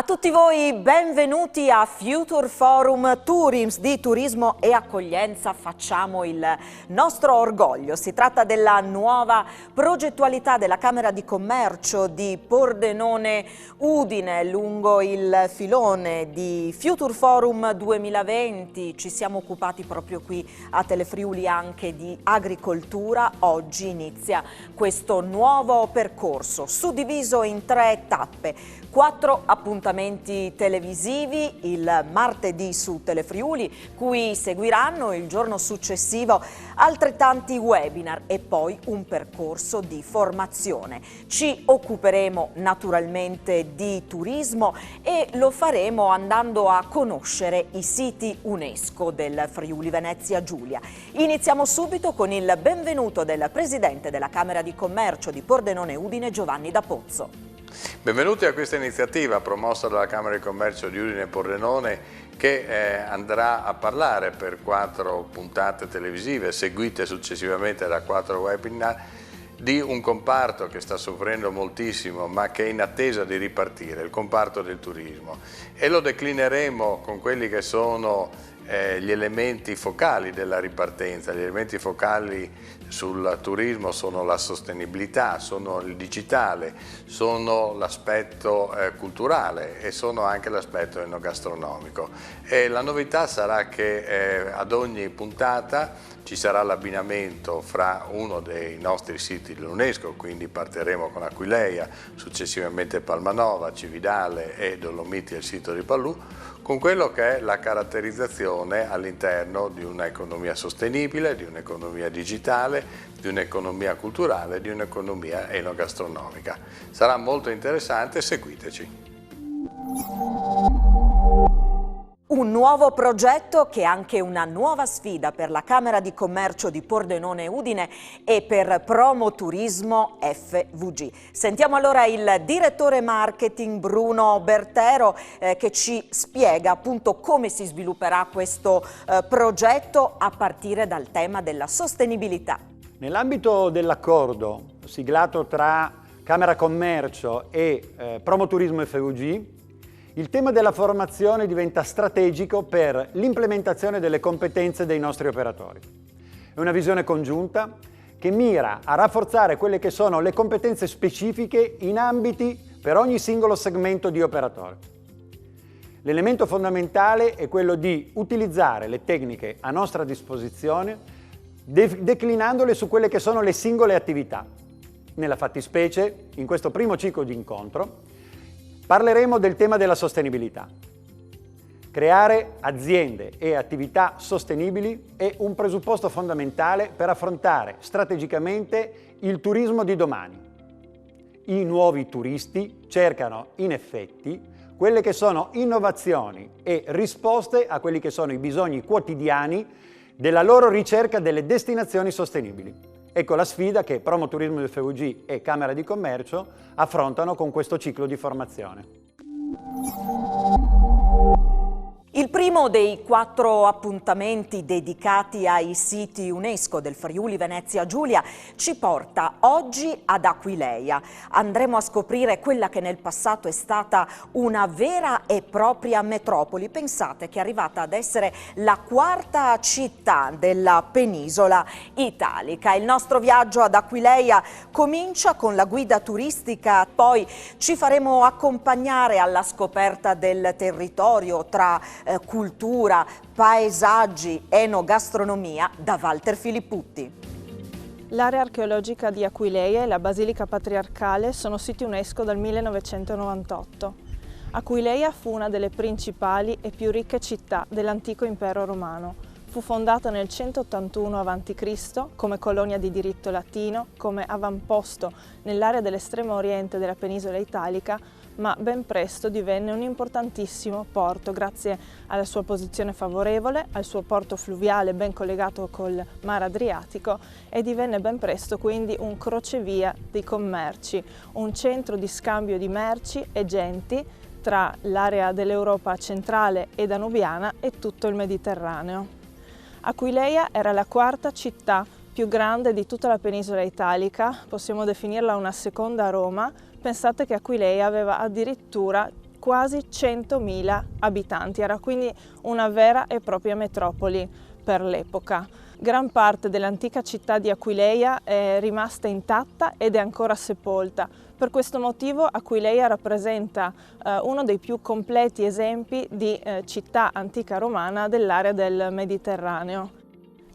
A tutti voi benvenuti a Future Forum Tourism. Di turismo e accoglienza facciamo il nostro orgoglio. Si tratta della nuova progettualità della Camera di Commercio di Pordenone Udine lungo il filone di Future Forum 2020. Ci siamo occupati proprio qui a Telefriuli anche di agricoltura. Oggi inizia questo nuovo percorso suddiviso in 3 tappe. 4 appuntamenti televisivi il martedì su Telefriuli, cui seguiranno il giorno successivo altrettanti webinar e poi un percorso di formazione. Ci occuperemo naturalmente di turismo e lo faremo andando a conoscere i siti UNESCO del Friuli Venezia Giulia. Iniziamo subito con il benvenuto del Presidente della Camera di Commercio di Pordenone Udine, Giovanni Da Pozzo. Benvenuti a questa iniziativa promossa dalla Camera di Commercio di Udine e Pordenone che andrà a parlare per 4 puntate televisive seguite successivamente da 4 webinar di un comparto che sta soffrendo moltissimo ma che è in attesa di ripartire, il comparto del turismo, e lo declineremo con quelli che sono gli elementi focali della ripartenza. Gli elementi focali sul turismo sono la sostenibilità, sono il digitale, sono l'aspetto culturale e sono anche l'aspetto enogastronomico. E la novità sarà che ad ogni puntata ci sarà l'abbinamento fra uno dei nostri siti dell'UNESCO, quindi partiremo con Aquileia, successivamente Palmanova, Cividale e Dolomiti e il sito di Pallù, con quello che è la caratterizzazione all'interno di un'economia sostenibile, di un'economia digitale, di un'economia culturale, di un'economia enogastronomica. Sarà molto interessante, seguiteci. Un nuovo progetto che è anche una nuova sfida per la Camera di Commercio di Pordenone Udine e per Promoturismo FVG. Sentiamo allora il direttore marketing Bruno Bertero che ci spiega appunto come si svilupperà questo progetto a partire dal tema della sostenibilità. Nell'ambito dell'accordo siglato tra Camera Commercio e Promoturismo FVG, il tema della formazione diventa strategico per l'implementazione delle competenze dei nostri operatori. È una visione congiunta che mira a rafforzare quelle che sono le competenze specifiche in ambiti per ogni singolo segmento di operatore. L'elemento fondamentale è quello di utilizzare le tecniche a nostra disposizione declinandole su quelle che sono le singole attività. Nella fattispecie, in questo primo ciclo di incontro, parleremo del tema della sostenibilità. Creare aziende e attività sostenibili è un presupposto fondamentale per affrontare strategicamente il turismo di domani. I nuovi turisti cercano in effetti quelle che sono innovazioni e risposte a quelli che sono i bisogni quotidiani della loro ricerca delle destinazioni sostenibili. Ecco la sfida che Promoturismo FVG e Camera di Commercio affrontano con questo ciclo di formazione. Il primo dei 4 appuntamenti dedicati ai siti UNESCO del Friuli Venezia Giulia ci porta oggi ad Aquileia. Andremo a scoprire quella che nel passato è stata una vera e propria metropoli. Pensate che è arrivata ad essere la 4ª città della penisola italica. Il nostro viaggio ad Aquileia comincia con la guida turistica, poi ci faremo accompagnare alla scoperta del territorio tra cultura, paesaggi, enogastronomia da Walter Filipputti. L'area archeologica di Aquileia e la Basilica Patriarcale sono siti UNESCO dal 1998. Aquileia fu una delle principali e più ricche città dell'antico impero romano. Fu fondata nel 181 a.C. come colonia di diritto latino, come avamposto nell'area dell'estremo oriente della penisola italica, ma ben presto divenne un importantissimo porto grazie alla sua posizione favorevole, al suo porto fluviale ben collegato col Mar Adriatico, e divenne ben presto quindi un crocevia dei commerci, un centro di scambio di merci e genti tra l'area dell'Europa centrale e danubiana e tutto il Mediterraneo. Aquileia era la 4ª città più grande di tutta la penisola italica, possiamo definirla una seconda Roma. Pensate che Aquileia aveva addirittura quasi 100.000 abitanti, era quindi una vera e propria metropoli per l'epoca. Gran parte dell'antica città di Aquileia è rimasta intatta ed è ancora sepolta. Per questo motivo Aquileia rappresenta uno dei più completi esempi di città antica romana dell'area del Mediterraneo.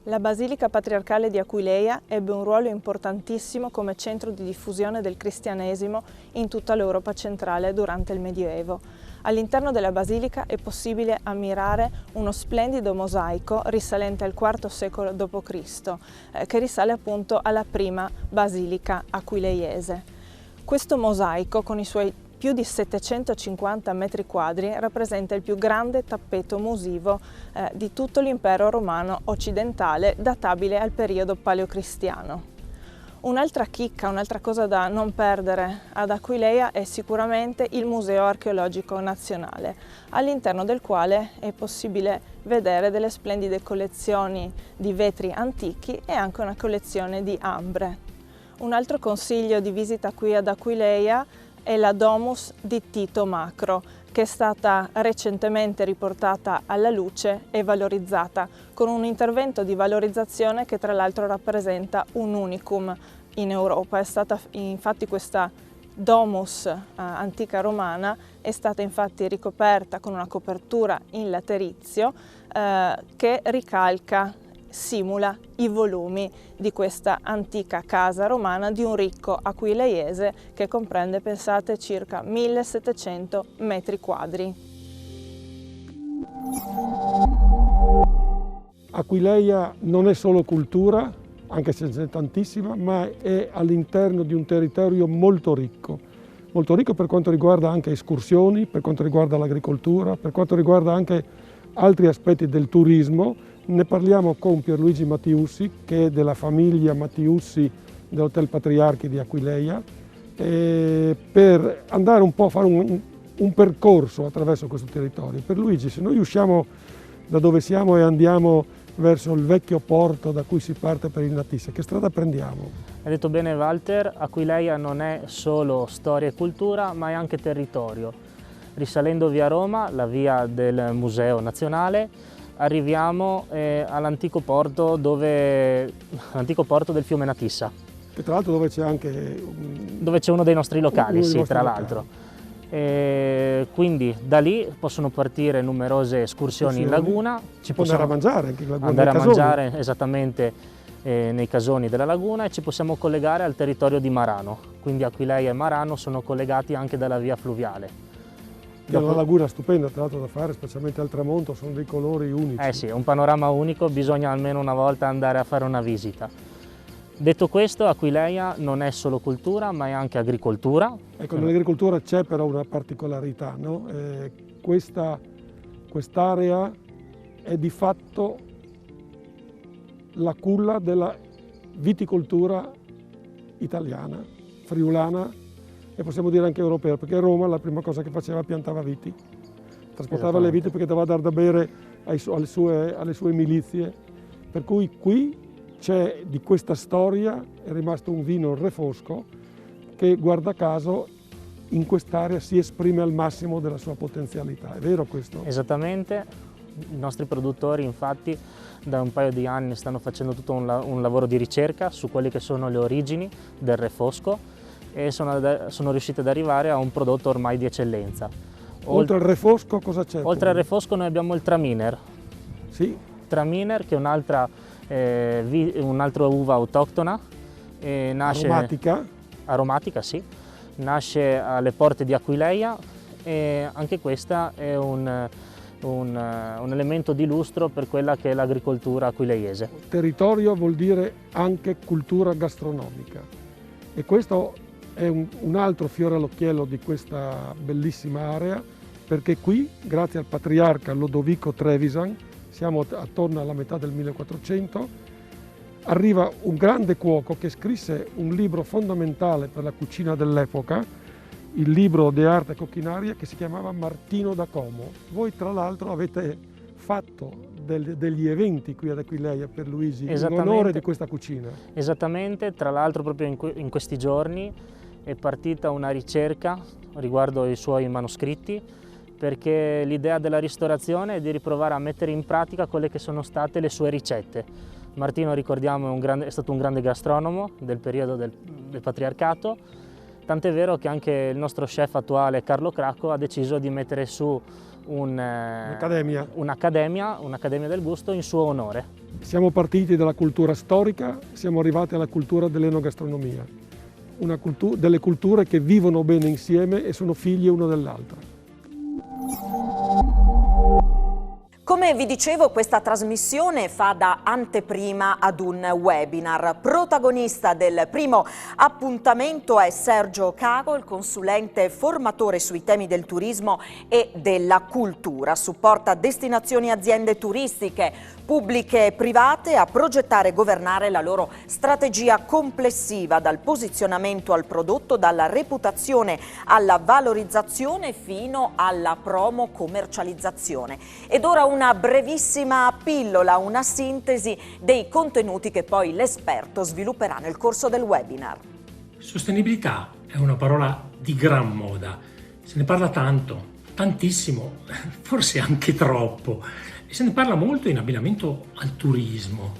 La Basilica Patriarcale di Aquileia ebbe un ruolo importantissimo come centro di diffusione del cristianesimo in tutta l'Europa centrale durante il Medioevo. All'interno della basilica è possibile ammirare uno splendido mosaico risalente al IV secolo d.C., che risale appunto alla prima basilica aquileiese. Questo mosaico, con i suoi più di 750 metri quadri, rappresenta il più grande tappeto musivo di tutto l'impero romano occidentale, databile al periodo paleocristiano. Un'altra chicca, un'altra cosa da non perdere ad Aquileia è sicuramente il Museo Archeologico Nazionale, all'interno del quale è possibile vedere delle splendide collezioni di vetri antichi e anche una collezione di ambre. Un altro consiglio di visita qui ad Aquileia è la Domus di Tito Macro, che è stata recentemente riportata alla luce e valorizzata, con un intervento di valorizzazione che tra l'altro rappresenta un unicum in Europa. È stata infatti questa Domus antica romana è stata infatti ricoperta con una copertura in laterizio che ricalca, simula i volumi di questa antica casa romana di un ricco aquileiese che comprende, pensate, circa 1700 metri quadri. Aquileia non è solo cultura, anche se c'è tantissima, ma è all'interno di un territorio molto ricco per quanto riguarda anche escursioni, per quanto riguarda l'agricoltura, per quanto riguarda anche altri aspetti del turismo. Ne parliamo con Pierluigi Mattiussi, che è della famiglia Mattiussi dell'Hotel Patriarchi di Aquileia, per andare un po' a fare un percorso attraverso questo territorio. Pierluigi, se noi usciamo da dove siamo e andiamo verso il vecchio porto da cui si parte per il Natisse, che strada prendiamo? Hai detto bene Walter, Aquileia non è solo storia e cultura, ma è anche territorio. Risalendo via Roma, la via del Museo Nazionale, arriviamo all'antico porto del fiume Natissa. Che tra l'altro dove c'è anche... Dove c'è uno dei nostri locali, sì, tra locali. l'altro. Quindi da lì possono partire numerose escursioni in laguna. Ci può andare a mangiare anche in laguna. Andare a mangiare esattamente nei casoni della laguna, e ci possiamo collegare al territorio di Marano. Quindi Aquileia e Marano sono collegati anche dalla via fluviale. È una laguna stupenda tra l'altro da fare, specialmente al tramonto, sono dei colori unici. Eh sì, è un panorama unico, bisogna almeno una volta andare a fare una visita. Detto questo, Aquileia non è solo cultura, ma è anche agricoltura. Ecco, nell'agricoltura c'è però una particolarità, no? Quest'area è di fatto la culla della viticoltura italiana, friulana, e possiamo dire anche europea, perché Roma la prima cosa che faceva piantava viti, trasportava le viti perché doveva dar da bere alle sue milizie, per cui qui c'è di questa storia, è rimasto un vino refosco che guarda caso in quest'area si esprime al massimo della sua potenzialità, è vero questo? Esattamente, i nostri produttori infatti da un paio di anni stanno facendo tutto un lavoro di ricerca su quelle che sono le origini del refosco, e sono riusciti ad arrivare a un prodotto ormai di eccellenza. Oltre al refosco cosa c'è? Oltre al refosco noi abbiamo il Traminer. Sì. Traminer, che è un'altra uva autoctona. Nasce aromatica, sì. Nasce alle porte di Aquileia, e anche questa è un elemento di lustro per quella che è l'agricoltura aquileiese. Territorio vuol dire anche cultura gastronomica, e questo è un altro fiore all'occhiello di questa bellissima area, perché qui, grazie al patriarca Lodovico Trevisan, siamo attorno alla metà del 1400, arriva un grande cuoco che scrisse un libro fondamentale per la cucina dell'epoca, il libro De Arte Coquinaria, che si chiamava Martino da Como. Voi tra l'altro avete fatto degli eventi qui ad Aquileia, Pierluigi, in onore di questa cucina. Esattamente, tra l'altro proprio in questi giorni è partita una ricerca riguardo ai suoi manoscritti, perché l'idea della ristorazione è di riprovare a mettere in pratica quelle che sono state le sue ricette. Martino, ricordiamo, è stato un grande gastronomo del periodo del patriarcato, tant'è vero che anche il nostro chef attuale Carlo Cracco ha deciso di mettere su un'accademia del gusto in suo onore. Siamo partiti dalla cultura storica, siamo arrivati alla cultura dell'enogastronomia, delle culture che vivono bene insieme e sono figlie una dell'altra. Come vi dicevo, questa trasmissione fa da anteprima ad un webinar. Protagonista del primo appuntamento è Sergio Cago, il consulente formatore sui temi del turismo e della cultura. Supporta destinazioni e aziende turistiche, pubbliche e private, a progettare e governare la loro strategia complessiva, dal posizionamento al prodotto, dalla reputazione alla valorizzazione fino alla promo commercializzazione. Ed ora una brevissima pillola, una sintesi dei contenuti che poi l'esperto svilupperà nel corso del webinar. Sostenibilità è una parola di gran moda, se ne parla tanto, tantissimo, forse anche troppo, e se ne parla molto in abbinamento al turismo.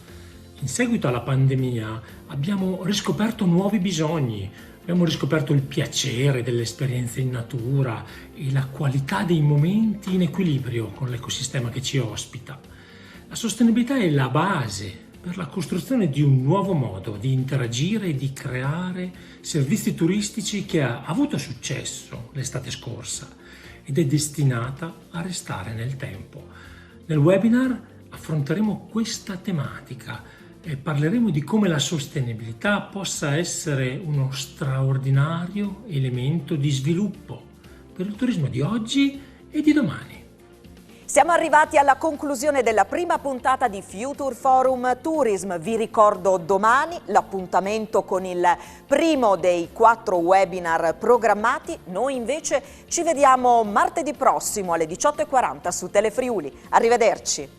In seguito alla pandemia abbiamo riscoperto nuovi bisogni, abbiamo riscoperto il piacere delle esperienze in natura e la qualità dei momenti in equilibrio con l'ecosistema che ci ospita. La sostenibilità è la base per la costruzione di un nuovo modo di interagire e di creare servizi turistici che ha avuto successo l'estate scorsa ed è destinata a restare nel tempo. Nel webinar affronteremo questa tematica e parleremo di come la sostenibilità possa essere uno straordinario elemento di sviluppo per il turismo di oggi e di domani. Siamo arrivati alla conclusione della prima puntata di Future Forum Tourism. Vi ricordo domani l'appuntamento con il primo dei 4 webinar programmati. Noi invece ci vediamo martedì prossimo alle 18:40 su Telefriuli. Arrivederci.